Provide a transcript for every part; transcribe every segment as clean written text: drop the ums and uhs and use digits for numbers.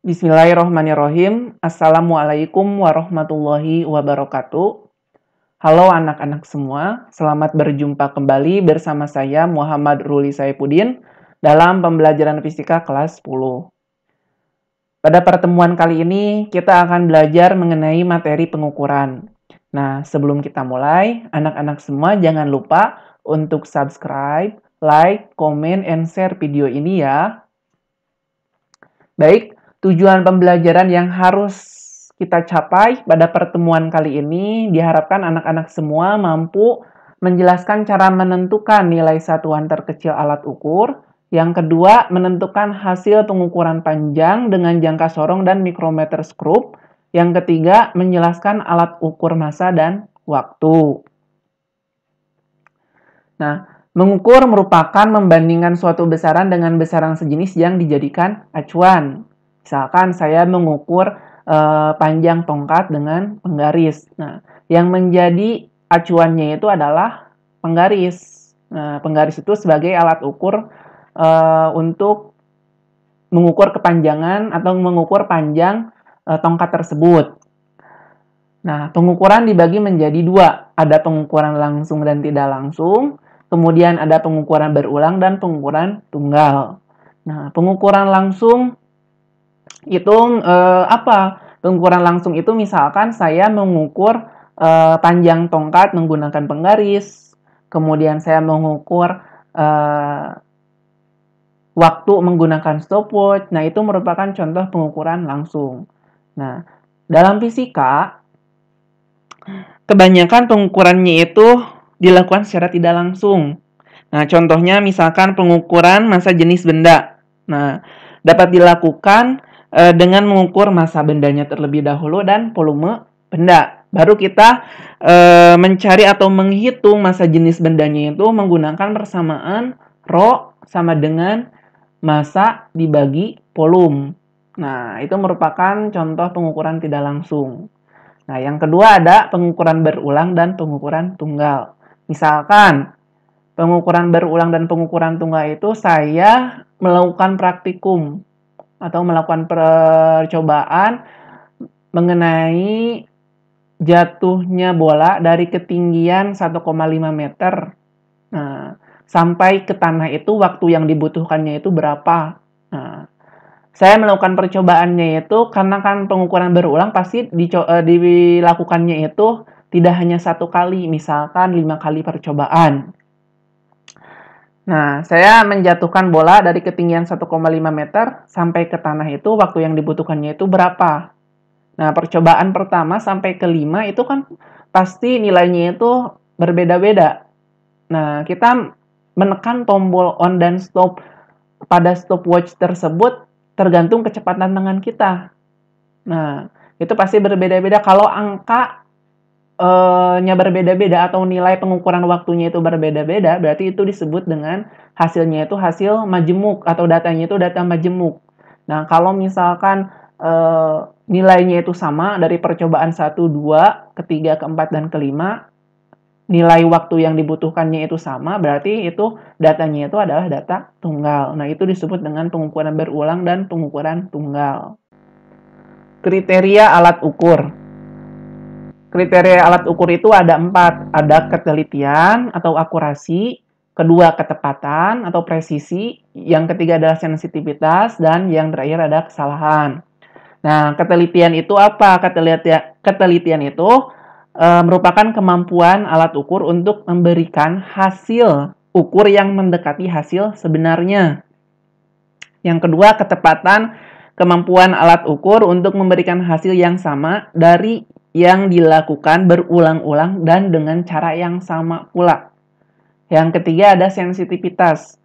Bismillahirrohmanirrohim. Assalamualaikum warahmatullahi wabarakatuh. Halo anak-anak semua, selamat berjumpa kembali bersama saya Muhammad Ruli Saifuddin dalam pembelajaran fisika kelas 10. Pada pertemuan kali ini kita akan belajar mengenai materi pengukuran. Nah, sebelum kita mulai, anak-anak semua jangan lupa untuk subscribe, like, comment, and share video ini ya. Baik, tujuan pembelajaran yang harus kita capai pada pertemuan kali ini diharapkan anak-anak semua mampu menjelaskan cara menentukan nilai satuan terkecil alat ukur. Yang kedua, menentukan hasil pengukuran panjang dengan jangka sorong dan mikrometer skrup. Yang ketiga, menjelaskan alat ukur massa dan waktu. Nah, mengukur merupakan membandingkan suatu besaran dengan besaran sejenis yang dijadikan acuan. Misalkan saya mengukur panjang tongkat dengan penggaris. Nah, yang menjadi acuannya itu adalah penggaris. Nah, penggaris itu sebagai alat ukur untuk mengukur kepanjangan atau mengukur panjang tongkat tersebut. Nah, pengukuran dibagi menjadi dua. Ada pengukuran langsung dan tidak langsung. Kemudian ada pengukuran berulang dan pengukuran tunggal. Nah, pengukuran langsung itu apa? Pengukuran langsung itu misalkan saya mengukur panjang tongkat menggunakan penggaris. Kemudian saya mengukur waktu menggunakan stopwatch. Nah, itu merupakan contoh pengukuran langsung. Nah, dalam fisika, kebanyakan pengukurannya itu dilakukan secara tidak langsung. Nah, contohnya misalkan pengukuran massa jenis benda. Nah, dapat dilakukan dengan mengukur massa bendanya terlebih dahulu dan volume benda. Baru kita mencari atau menghitung massa jenis bendanya itu menggunakan persamaan Rho sama dengan massa dibagi volume. Nah, itu merupakan contoh pengukuran tidak langsung. Nah, yang kedua ada pengukuran berulang dan pengukuran tunggal. Misalkan, pengukuran berulang dan pengukuran tunggal itu saya melakukan praktikum atau melakukan percobaan mengenai jatuhnya bola dari ketinggian 1,5 meter. Nah, sampai ke tanah itu waktu yang dibutuhkannya itu berapa. Nah, saya melakukan percobaannya itu karena kan pengukuran berulang pasti dilakukannya itu tidak hanya satu kali, misalkan 5 kali percobaan. Nah, saya menjatuhkan bola dari ketinggian 1,5 meter sampai ke tanah itu waktu yang dibutuhkannya itu berapa. Nah, percobaan pertama sampai ke 5 itu kan pasti nilainya itu berbeda-beda. Nah, kita menekan tombol on dan stop pada stopwatch tersebut tergantung kecepatan tangan kita. Nah, itu pasti berbeda-beda. Kalau angka nya berbeda-beda atau nilai pengukuran waktunya itu berbeda-beda, berarti itu disebut dengan hasilnya itu hasil majemuk atau datanya itu data majemuk. Nah, kalau misalkan nilainya itu sama dari percobaan 1, 2, ketiga, keempat, dan kelima, nilai waktu yang dibutuhkannya itu sama, berarti itu datanya itu adalah data tunggal. Nah, itu disebut dengan pengukuran berulang dan pengukuran tunggal. Kriteria alat ukur. Kriteria alat ukur itu ada 4. Ada ketelitian atau akurasi, kedua ketepatan atau presisi, yang ketiga adalah sensitivitas, dan yang terakhir ada kesalahan. Nah, ketelitian itu apa? Ketelitian itu merupakan kemampuan alat ukur untuk memberikan hasil ukur yang mendekati hasil sebenarnya. Yang kedua, ketepatan, kemampuan alat ukur untuk memberikan hasil yang sama dari yang dilakukan berulang-ulang dan dengan cara yang sama pula. Yang ketiga ada sensitivitas.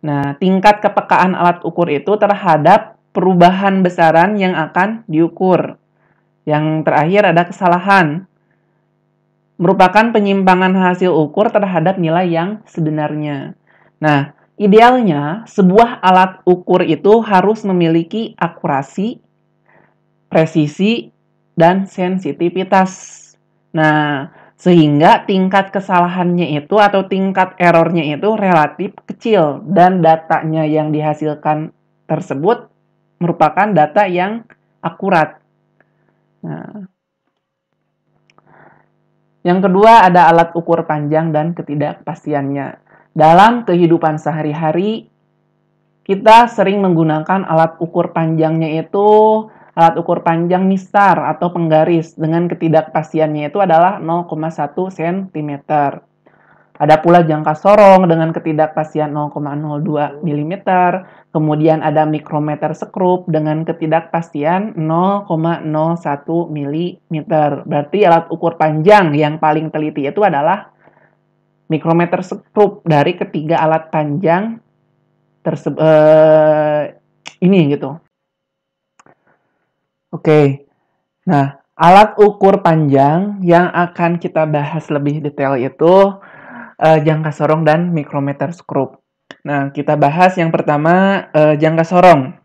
Nah, tingkat kepekaan alat ukur itu terhadap perubahan besaran yang akan diukur. Yang terakhir ada kesalahan. Merupakan penyimpangan hasil ukur terhadap nilai yang sebenarnya. Nah, idealnya sebuah alat ukur itu harus memiliki akurasi, presisi, dan sensitivitas. Nah, sehingga tingkat kesalahannya itu atau tingkat errornya itu relatif kecil dan datanya yang dihasilkan tersebut merupakan data yang akurat. Nah, yang kedua ada alat ukur panjang dan ketidakpastiannya. Dalam kehidupan sehari-hari, kita sering menggunakan alat ukur panjangnya itu alat ukur panjang mistar atau penggaris dengan ketidakpastiannya itu adalah 0,1 cm. Ada pula jangka sorong dengan ketidakpastian 0,02 mm. Kemudian ada mikrometer sekrup dengan ketidakpastian 0,01 mm. Berarti alat ukur panjang yang paling teliti itu adalah mikrometer sekrup dari ketiga alat panjang ini gitu. Oke. Nah, alat ukur panjang yang akan kita bahas lebih detail itu jangka sorong dan mikrometer sekrup. Nah, kita bahas yang pertama jangka sorong.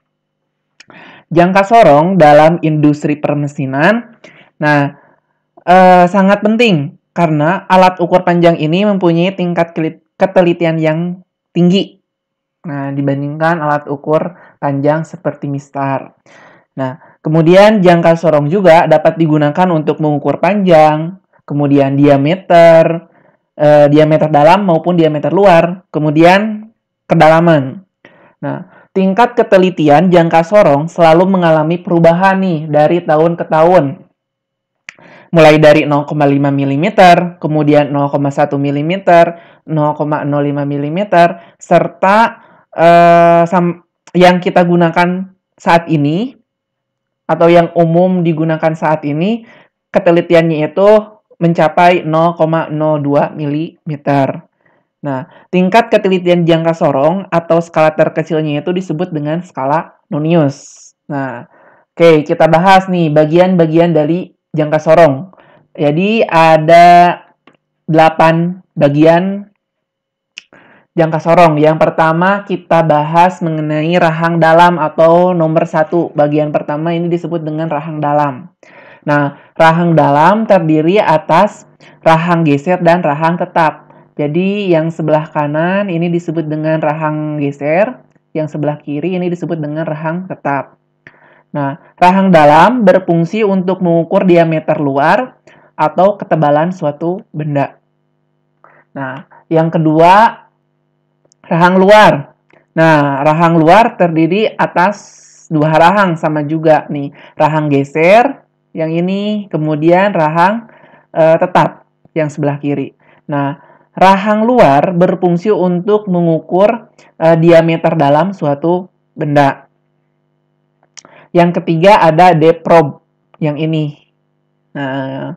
Jangka sorong dalam industri permesinan, nah sangat penting karena alat ukur panjang ini mempunyai tingkat ketelitian yang tinggi. Nah, dibandingkan alat ukur panjang seperti mistar. Nah, kemudian jangka sorong juga dapat digunakan untuk mengukur panjang, kemudian diameter, diameter dalam maupun diameter luar, kemudian kedalaman. Nah, tingkat ketelitian jangka sorong selalu mengalami perubahan nih dari tahun ke tahun. Mulai dari 0,5 mm, kemudian 0,1 mm, 0,05 mm, serta yang kita gunakan saat ini atau yang umum digunakan saat ini ketelitiannya itu mencapai 0,02 mm. Nah, tingkat ketelitian jangka sorong atau skala terkecilnya itu disebut dengan skala Nonius. Nah, oke, kita bahas nih bagian-bagian dari jangka sorong. Jadi ada 8 bagian jangka sorong. Yang pertama kita bahas mengenai rahang dalam atau nomor 1. Bagian pertama ini disebut dengan rahang dalam. Nah, rahang dalam terdiri atas rahang geser dan rahang tetap. Jadi yang sebelah kanan ini disebut dengan rahang geser, yang sebelah kiri ini disebut dengan rahang tetap. Nah, rahang dalam berfungsi untuk mengukur diameter luar atau ketebalan suatu benda. Nah, yang kedua, rahang luar. Nah, rahang luar terdiri atas 2 rahang sama juga nih. Rahang geser yang ini, kemudian rahang tetap yang sebelah kiri. Nah, rahang luar berfungsi untuk mengukur diameter dalam suatu benda. Yang ketiga ada depth probe yang ini. Nah,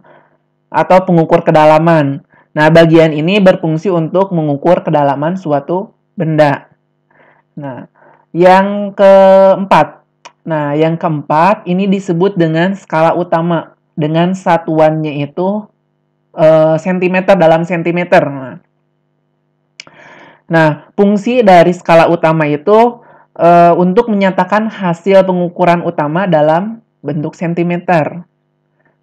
atau pengukur kedalaman. Nah, bagian ini berfungsi untuk mengukur kedalaman suatu benda. Nah, yang keempat. Nah, yang keempat ini disebut dengan skala utama. Dengan satuannya itu sentimeter dalam sentimeter. Nah, fungsi dari skala utama itu untuk menyatakan hasil pengukuran utama dalam bentuk sentimeter.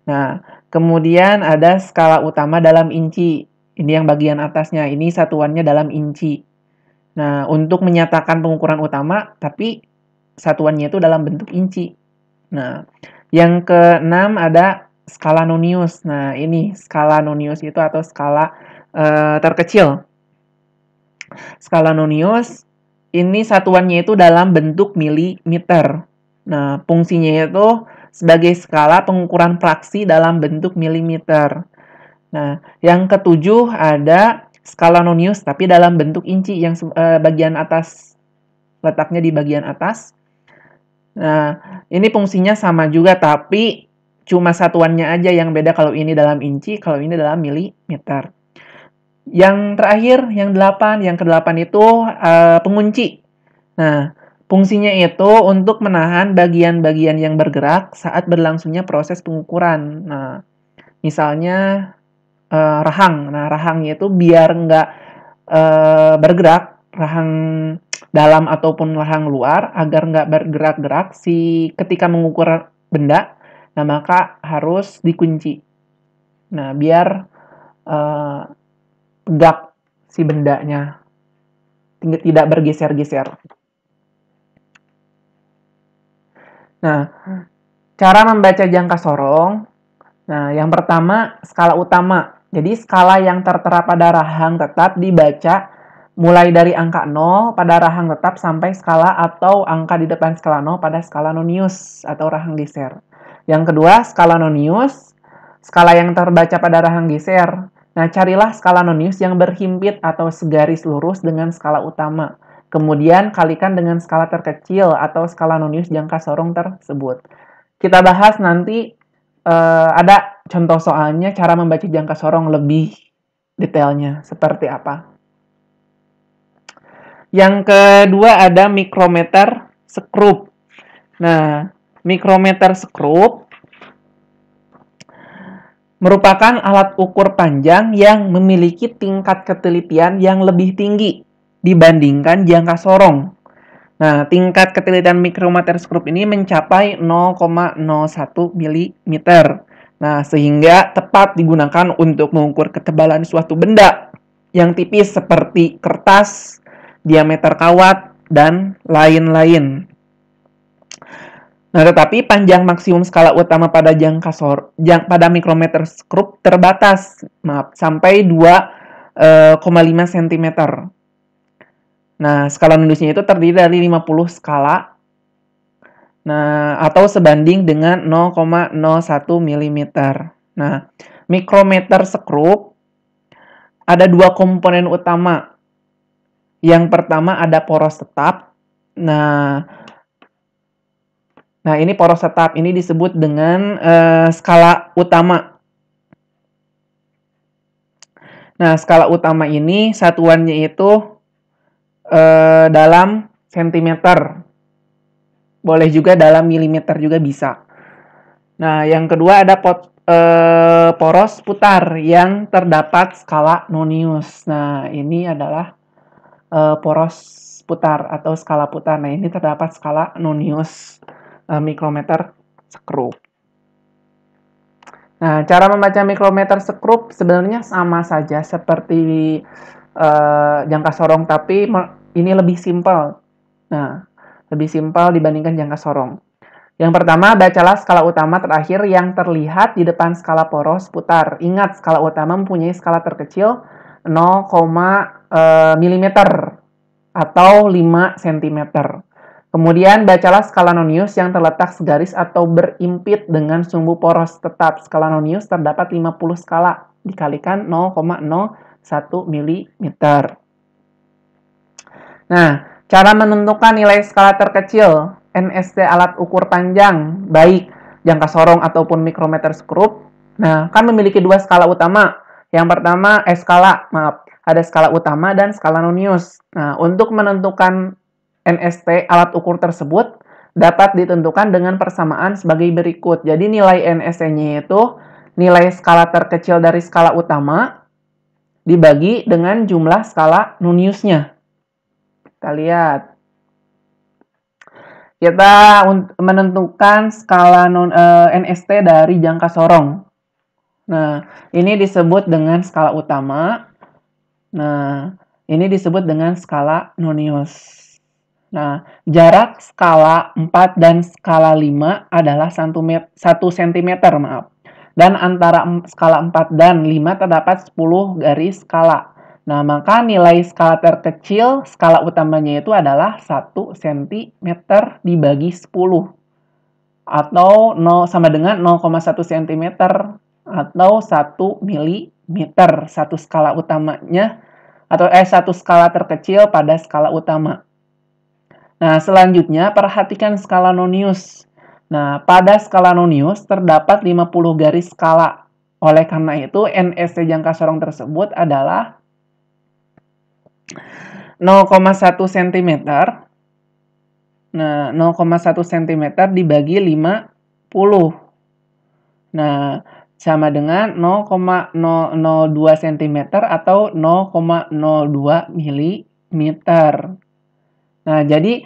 Nah, kemudian ada skala utama dalam inci. Ini yang bagian atasnya. Ini satuannya dalam inci. Nah, untuk menyatakan pengukuran utama, tapi satuannya itu dalam bentuk inci. Nah, yang keenam ada skala Nonius. Nah, ini skala Nonius itu atau skala terkecil. Skala Nonius ini satuannya itu dalam bentuk milimeter. Nah, fungsinya itu sebagai skala pengukuran fraksi dalam bentuk milimeter. Nah, yang ketujuh ada skala Nonius tapi dalam bentuk inci yang bagian atas, letaknya di bagian atas. Nah, ini fungsinya sama juga tapi cuma satuannya aja yang beda, kalau ini dalam inci, kalau ini dalam milimeter. Yang terakhir, yang ke-8 itu pengunci. Nah, fungsinya itu untuk menahan bagian-bagian yang bergerak saat berlangsungnya proses pengukuran. Nah, misalnya rahang. Nah, rahangnya itu biar nggak bergerak, rahang dalam ataupun rahang luar, agar nggak bergerak-gerak ketika mengukur benda, nah maka harus dikunci. Nah, biar tegak si bendanya, tidak bergeser-geser. Nah, cara membaca jangka sorong. Nah, yang pertama, skala utama. Jadi, skala yang tertera pada rahang tetap dibaca mulai dari angka 0 pada rahang tetap sampai skala atau angka di depan skala 0 pada skala nonius atau rahang geser. Yang kedua, skala nonius, skala yang terbaca pada rahang geser. Nah, carilah skala nonius yang berhimpit atau segaris lurus dengan skala utama. Kemudian, kalikan dengan skala terkecil atau skala nonius jangka sorong tersebut. Kita bahas nanti ada contoh soalnya cara membaca jangka sorong lebih detailnya seperti apa. Yang kedua ada mikrometer skrup. Nah, mikrometer skrup merupakan alat ukur panjang yang memiliki tingkat ketelitian yang lebih tinggi dibandingkan jangka sorong. Nah, tingkat ketelitian mikrometer skrup ini mencapai 0,01 mm. Nah, sehingga tepat digunakan untuk mengukur ketebalan suatu benda yang tipis seperti kertas, diameter kawat, dan lain-lain. Nah, tetapi panjang maksimum skala utama pada pada mikrometer skrup terbatas, sampai 2,5 cm. Nah, skala noniusnya itu terdiri dari 50 skala. Nah, atau sebanding dengan 0,01 mm. Nah, mikrometer skrup ada dua komponen utama. Yang pertama ada poros tetap. Nah, ini poros tetap ini disebut dengan skala utama. Nah, skala utama ini satuannya itu dalam sentimeter. Boleh juga dalam milimeter juga bisa. Nah, yang kedua ada poros putar yang terdapat skala nonius. Nah, ini adalah poros putar atau skala putar. Nah, ini terdapat skala nonius mikrometer skrup. Nah, cara membaca mikrometer skrup sebenarnya sama saja seperti jangka sorong, tapi ini lebih simpel. Nah, lebih simpel dibandingkan jangka sorong. Yang pertama, bacalah skala utama terakhir yang terlihat di depan skala poros putar. Ingat, skala utama mempunyai skala terkecil 0, mm atau 5 cm. Kemudian, bacalah skala nonius yang terletak segaris atau berimpit dengan sumbu poros tetap. Skala nonius terdapat 50 skala dikalikan 0,01 mm. Nah, cara menentukan nilai skala terkecil NST alat ukur panjang, baik jangka sorong ataupun mikrometer skrup. Nah, kan memiliki dua skala utama. Yang pertama, ada skala utama dan skala nonius. Nah, untuk menentukan NST alat ukur tersebut dapat ditentukan dengan persamaan sebagai berikut. Jadi, nilai NST-nya itu nilai skala terkecil dari skala utama dibagi dengan jumlah skala noniusnya. Kita lihat. Kita menentukan skala NST dari jangka sorong. Nah, ini disebut dengan skala utama. Nah, ini disebut dengan skala nonius. Nah, jarak skala 4 dan skala 5 adalah 1 cm, Dan antara skala 4 dan 5 terdapat 10 garis skala. Nah, maka nilai skala terkecil skala utamanya itu adalah 1 cm dibagi 10. Atau sama dengan 0,1 cm atau 1 mm. Satu skala utamanya atau satu skala terkecil pada skala utama. Nah, selanjutnya perhatikan skala nonius. Nah, pada skala nonius terdapat 50 garis skala. Oleh karena itu, NST jangka sorong tersebut adalah 0,1 cm. Nah, 0,1 cm dibagi 50. Nah, sama dengan 0,002 cm atau 0,02 mm. Nah, jadi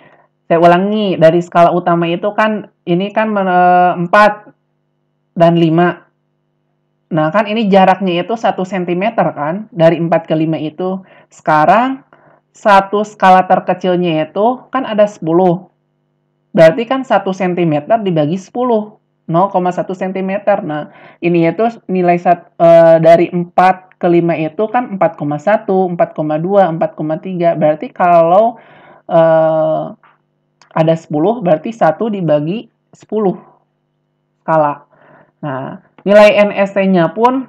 saya ulangi, dari skala utama itu kan ini kan 4 dan 5. Nah, kan ini jaraknya itu 1 cm kan, dari 4 ke 5 itu. Sekarang, satu skala terkecilnya itu kan ada 10. Berarti kan 1 cm dibagi 10, 0,1 cm. Nah, ini itu nilai dari 4 ke 5 itu kan 4,1, 4,2, 4,3. Berarti kalau ada 10, berarti 1 dibagi 10 skala. Nah, nilai NST-nya pun,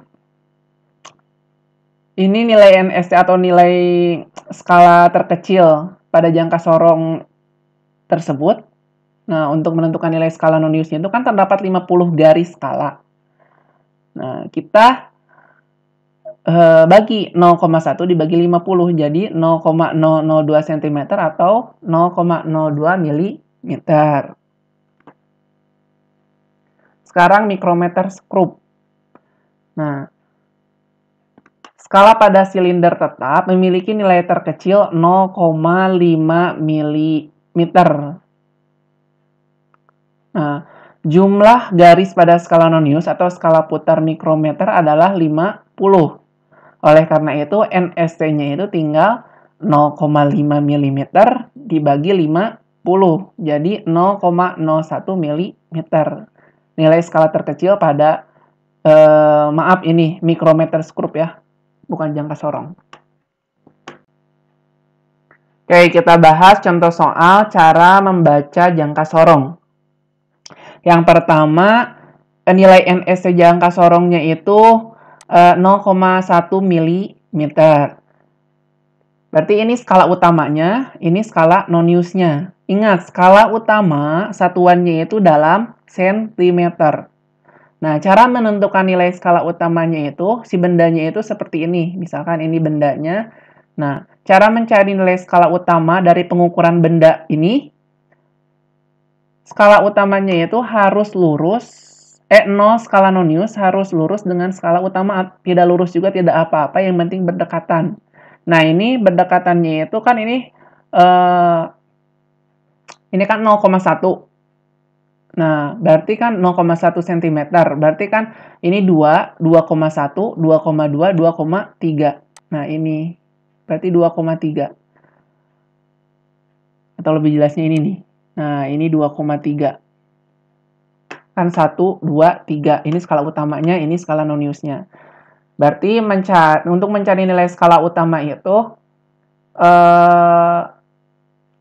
ini nilai NST atau nilai skala terkecil pada jangka sorong tersebut. Nah, untuk menentukan nilai skala Noniusnya itu kan terdapat 50 garis skala. Nah, kita bagi 0,1 dibagi 50, jadi 0,002 cm atau 0,02 mm. Sekarang mikrometer skrup. Nah, skala pada silinder tetap memiliki nilai terkecil 0,5 mm. Nah, jumlah garis pada skala Nonius atau skala putar mikrometer adalah 50. Oleh karena itu, NST-nya itu tinggal 0,5 mm dibagi 50. Jadi 0,01 mm. Nilai skala terkecil pada, maaf ini mikrometer skrup ya, bukan jangka sorong. Oke, kita bahas contoh soal cara membaca jangka sorong. Yang pertama, nilai NST jangka sorongnya itu 0,1 mm. Berarti ini skala utamanya, ini skala Noniusnya. Ingat, skala utama satuannya itu dalam sentimeter. Nah, cara menentukan nilai skala utamanya itu, si bendanya itu seperti ini. Misalkan ini bendanya. Nah, cara mencari nilai skala utama dari pengukuran benda ini, skala utamanya itu harus lurus, 0 skala Nonius harus lurus dengan skala utama. Tidak lurus juga tidak apa-apa, yang penting berdekatan. Nah, ini berdekatannya itu kan ini kan 0,1. Nah, berarti kan 0,1 cm. Berarti kan ini 2, 2,1, 2,2, 2,3. Nah, ini berarti 2,3. Atau lebih jelasnya ini nih. Nah, ini 2,3. Kan 1, 2, 3. Ini skala utamanya, ini skala Noniusnya. Berarti untuk mencari nilai skala utama itu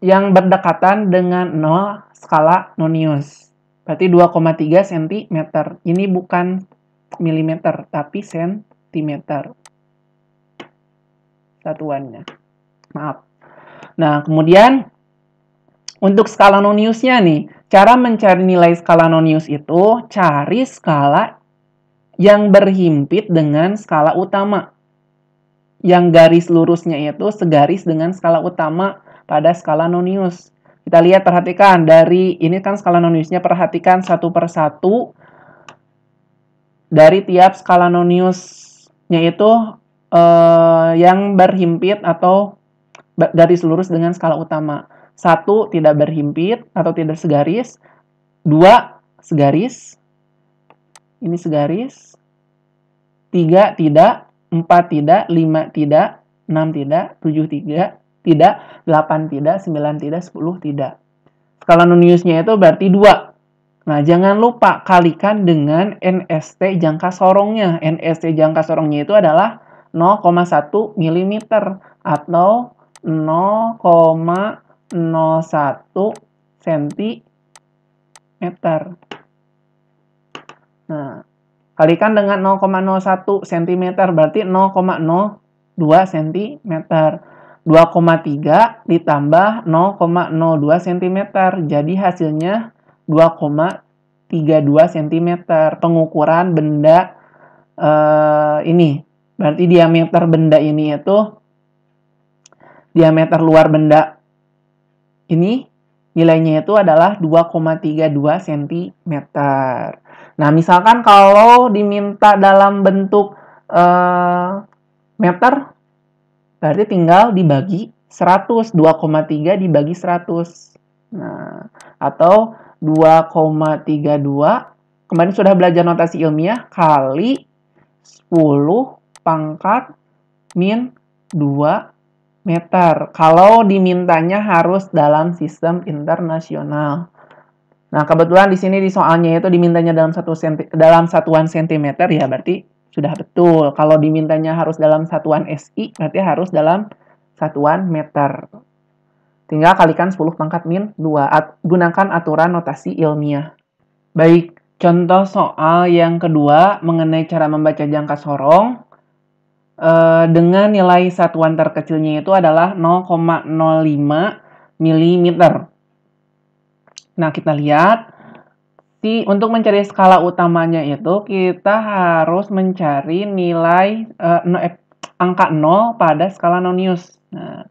yang berdekatan dengan 0 skala Nonius. Berarti 2,3 cm. Ini bukan milimeter, tapi sentimeter. Satuannya. Maaf. Nah, kemudian untuk skala Noniusnya nih. Cara mencari nilai skala Nonius itu, cari skala yang berhimpit dengan skala utama. Yang garis lurusnya itu segaris dengan skala utama pada skala Nonius. Kita lihat, perhatikan, dari ini kan skala Noniusnya, perhatikan satu persatu dari tiap skala Noniusnya itu yang berhimpit atau garis lurus dengan skala utama. 1 tidak berhimpit atau tidak segaris, 2 segaris, ini segaris, 3 tidak, 4 tidak, 5 tidak, 6 tidak, 7 tidak, 8 tidak, 9 tidak, 10 tidak. Skala Noniusnya itu berarti 2. Nah, jangan lupa kalikan dengan NST jangka sorongnya. NST jangka sorongnya itu adalah 0,1 mm atau 0,01 cm. Nah, kalikan dengan 0,01 cm berarti 0,02 cm. 2,3 ditambah 0,02 cm. Jadi hasilnya 2,32 cm. Pengukuran benda ini. Berarti diameter benda ini itu, diameter luar benda ini nilainya itu adalah 2,32 cm. Nah, misalkan kalau diminta dalam bentuk meter, berarti tinggal dibagi 100. 2,3 dibagi 100. Nah, atau 2,32, kemarin sudah belajar notasi ilmiah, kali 10 pangkat min 2 meter. Kalau dimintanya harus dalam sistem internasional. Nah, kebetulan di sini di soalnya itu dimintanya dalam satuan sentimeter, ya berarti sudah betul. Kalau dimintanya harus dalam satuan SI, berarti harus dalam satuan meter. Tinggal kalikan 10 pangkat min 2. Gunakan aturan notasi ilmiah. Baik, contoh soal yang kedua mengenai cara membaca jangka sorong dengan nilai satuan terkecilnya itu adalah 0,05 mm. Nah, kita lihat untuk mencari skala utamanya itu kita harus mencari nilai angka 0 pada skala nonius. Nah,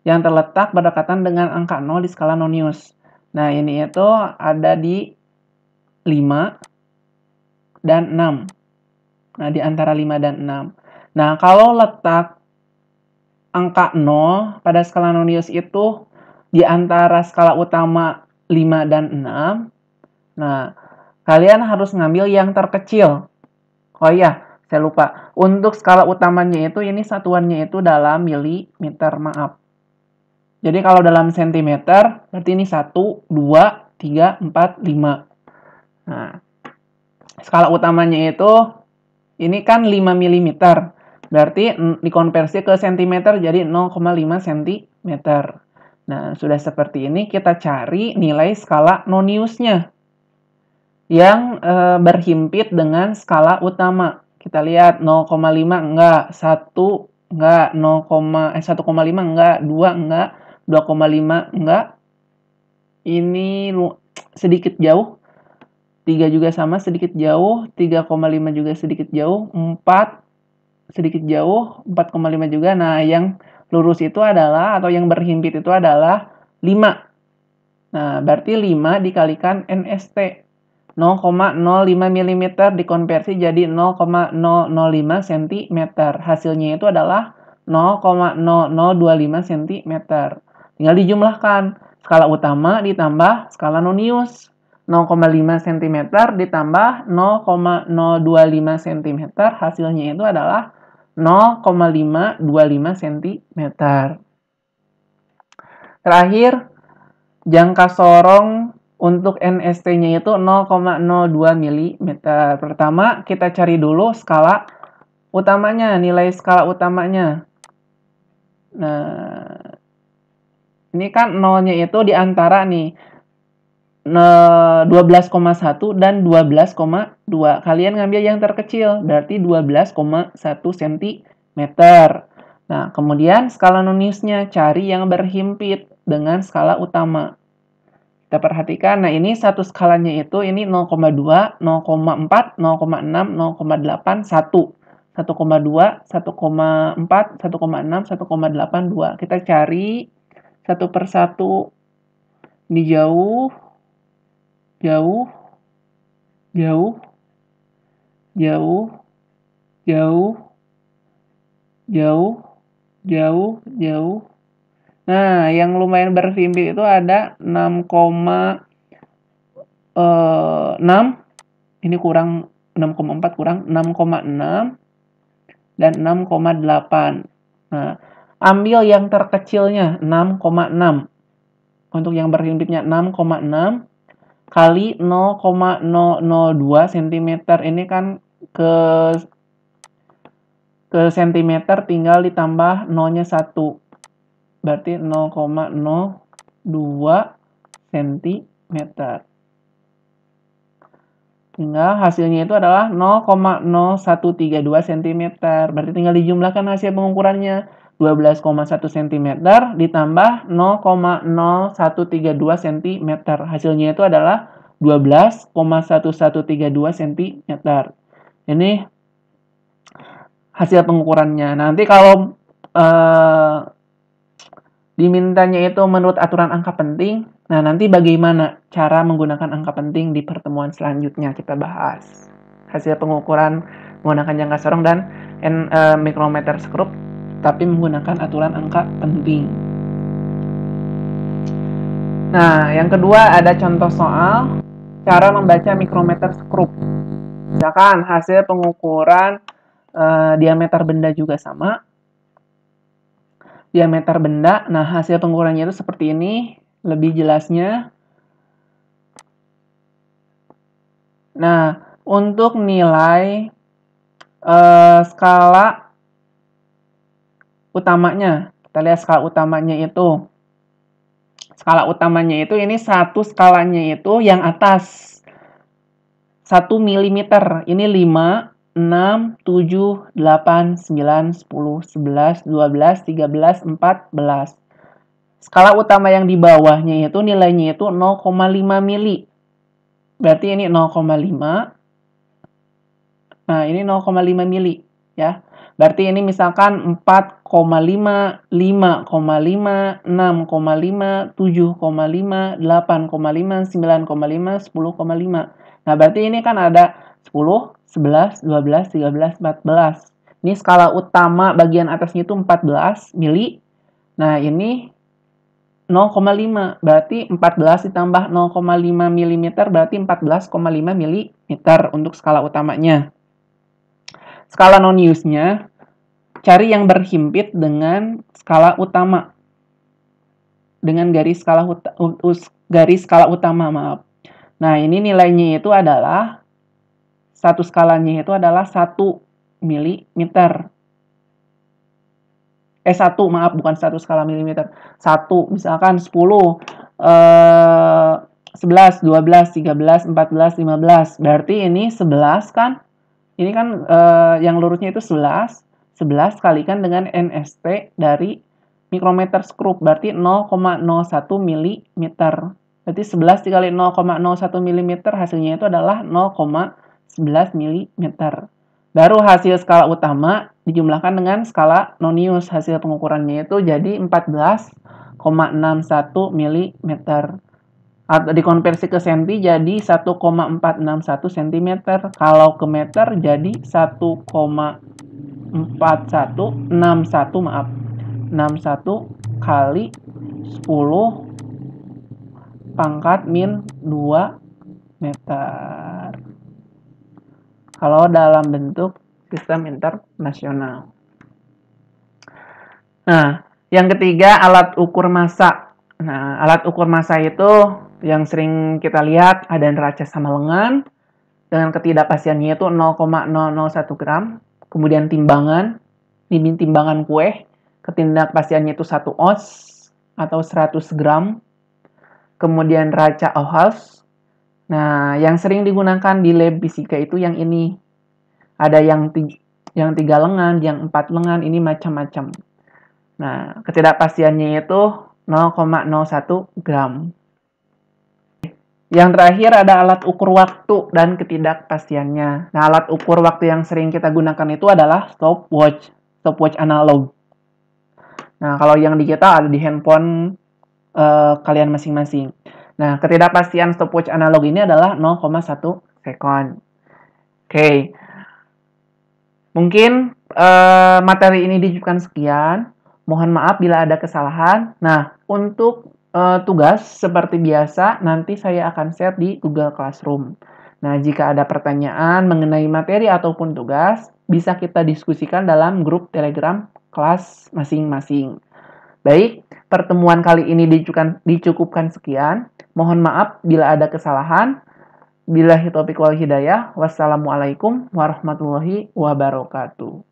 yang terletak berdekatan dengan angka 0 di skala nonius. Nah, ini itu ada di 5 dan 6. Nah, di antara 5 dan 6. Nah, kalau letak angka 0 pada skala nonius itu di antara skala utama 5 dan 6. Nah, kalian harus ngambil yang terkecil. Oh iya, saya lupa. Untuk skala utamanya itu, ini satuannya itu dalam milimeter, maaf. Jadi kalau dalam sentimeter, berarti ini 1, 2, 3, 4, 5. Nah, skala utamanya itu, ini kan 5 mm. Berarti dikonversi ke sentimeter jadi 0,5 cm. Nah, sudah seperti ini, kita cari nilai skala noniusnya yang berhimpit dengan skala utama. Kita lihat 0,5 enggak, 1 enggak, 1,5 enggak, 2 enggak, 2,5 enggak. Ini sedikit jauh. 3 juga sama, sedikit jauh. 3,5 juga sedikit jauh. 4 sedikit jauh, 4,5 juga. Nah, yang lurus itu adalah, atau yang berhimpit itu adalah 5. Nah, berarti 5 dikalikan NST. 0,05 mm dikonversi jadi 0,005 cm. Hasilnya itu adalah 0,0025 cm. Tinggal dijumlahkan. Skala utama ditambah skala nonius. 0,5 cm ditambah 0,025 cm. Hasilnya itu adalah 0,525 cm. Terakhir, jangka sorong untuk NST-nya itu 0,02 mm. Pertama, kita cari dulu skala utamanya, nilai skala utamanya. Nah, ini kan 0-nya itu di antara nih 12,1 dan 12,2. Kalian ngambil yang terkecil, berarti 12,1 cm. Nah, kemudian skala noniusnya, cari yang berhimpit dengan skala utama. Kita perhatikan, nah ini satu skalanya itu, ini 0,2, 0,4, 0,6, 0,8, 1. 1,2, 1,4, 1,6, 1,82. Kita cari satu persatu. Ini jauh, jauh, jauh, jauh, jauh, jauh, jauh, jauh. Nah, yang lumayan berhimpit itu ada 6,6. Ini kurang 6,4 kurang 6,6 dan 6,8. Nah, ambil yang terkecilnya 6,6. Untuk yang berhimpitnya 6,6 kali 0,002 cm. Ini kan ke cm tinggal ditambah 0-nya 1. Berarti 0,02 cm. Tinggal hasilnya itu adalah 0,0132 cm. Berarti tinggal dijumlahkan hasil pengukurannya. 12,1 cm ditambah 0,0132 cm. Hasilnya itu adalah 12,1132 cm. Ini hasil pengukurannya. Nanti kalau dimintanya itu menurut aturan angka penting, nah nanti bagaimana cara menggunakan angka penting di pertemuan selanjutnya kita bahas. Hasil pengukuran menggunakan jangka sorong dan mikrometer skrup, tapi menggunakan aturan angka penting. Nah, yang kedua ada contoh soal cara membaca mikrometer skrup. Misalkan hasil pengukuran diameter benda juga sama. Diameter benda, nah hasil pengukurannya itu seperti ini, lebih jelasnya. Nah, untuk nilai skala utamanya, kita lihat skala utamanya itu. Skala utamanya itu ini satu skalanya itu yang atas 1 mm. Ini 5, 6, 7, 8, 9, 10, 11, 12, 13, 14. Skala utama yang di bawahnya itu nilainya itu 0,5 mili. Berarti ini 0,5. Nah, ini 0,5 mili ya. Berarti ini misalkan 4,5, 5,5, 6,5, 7,5, 8,5, 9,5, 10,5. Nah, berarti ini kan ada 10, 11, 12, 13, 14. Ini skala utama bagian atasnya itu 14 mili. Nah, ini 0,5. Berarti 14 ditambah 0,5 mm berarti 14,5 mm untuk skala utamanya. Skala non-use-nya, cari yang berhimpit dengan skala utama. Dengan garis skala utama, maaf. Nah, ini nilainya itu adalah, satu skalanya itu adalah 1 mm. 1, maaf, bukan 1 skala milimeter. 1, misalkan 10, 11, 12, 13, 14, 15. Berarti ini 11 kan? Ini kan yang lurusnya itu 11. 11 kalikan dengan NST dari mikrometer skrup. Berarti 0,01 mm. Berarti 11 dikali 0,01 mm hasilnya itu adalah 0,11 mm. Baru hasil skala utama dijumlahkan dengan skala non-use. Hasil pengukurannya itu jadi 14,61 mm. Atau dikonversi ke senti jadi 1,461 cm. Kalau ke meter jadi 1,4161, maaf. 61 kali 10 pangkat min 2 meter. Kalau dalam bentuk sistem internasional. Nah, yang ketiga alat ukur massa. Nah, alat ukur massa itu yang sering kita lihat ada neraca sama lengan dengan ketidakpastiannya itu 0,001 gram. Kemudian timbangan kue, ketidakpastiannya itu 1 oz atau 100 gram. Kemudian neraca Auhaus. Nah, yang sering digunakan di lab fisika itu yang ini. Ada yang 3 lengan, yang 4 lengan, ini macam-macam. Nah, ketidakpastiannya itu 0,01 gram. Yang terakhir ada alat ukur waktu dan ketidakpastiannya. Nah, alat ukur waktu yang sering kita gunakan itu adalah stopwatch analog. Nah, kalau yang di kita ada di handphone kalian masing-masing. Nah, ketidakpastian stopwatch analog ini adalah 0,1 sekon. Oke. Mungkin materi ini ditujukan sekian. Mohon maaf bila ada kesalahan. Nah, untuk tugas seperti biasa nanti saya akan share di Google Classroom. Nah, jika ada pertanyaan mengenai materi ataupun tugas, bisa kita diskusikan dalam grup Telegram kelas masing-masing. Baik, pertemuan kali ini dicukupkan sekian. Mohon maaf bila ada kesalahan. Billahi taufiq wal hidayah. Wassalamualaikum warahmatullahi wabarakatuh.